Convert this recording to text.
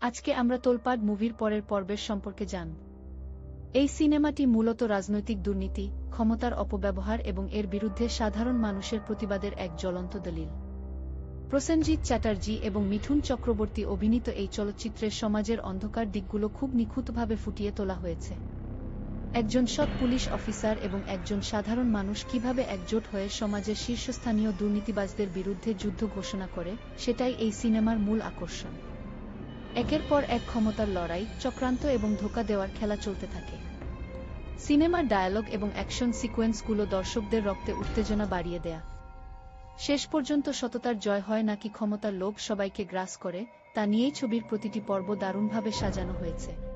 আজকে আমরা তোলপাড় মুভির পরের পর্বের সম্পর্কে জানব। এই সিনেমাটি মূলত রাজনৈতিক দুর্নীতি, ক্ষমতার অপব্যবহার এবং এর বিরুদ্ধে সাধারণ মানুষের প্রতিবাদের এক জ্বলন্ত দলিল। প্রসেনজিৎ চ্যাটার্জি এবং মিঠুন চক্রবর্তী অভিনীত এই চলচ্চিত্রের সমাজের অন্ধকার দিকগুলো খুব নিখুঁতভাবে ফুটিয়ে তোলা হয়েছে। একজন সৎ পুলিশ অফিসার এবং একজন সাধারণ মানুষ কিভাবে একজোট হয়ে সমাজের শীর্ষস্থানীয় দুর্নীতিবাজদের বিরুদ্ধে যুদ্ধ ঘোষণা করে, সেটাই এই সিনেমার মূল আকর্ষণ। একের পর এক ক্ষমতার লড়াই, চক্রান্ত এবং ধোঁকা দেওয়ার খেলা চলতে থাকে। সিনেমার ডায়ালগ এবং অ্যাকশন সিকোয়েন্সগুলো দর্শকদের রক্তে উত্তেজনা বাড়িয়ে দেয়া। শেষ পর্যন্ত সততার জয় হয় নাকি ক্ষমতার লোভ সবাইকে গ্রাস করে, তা নিয়েই ছবির প্রতিটি পর্ব দারুণভাবে সাজানো হয়েছে।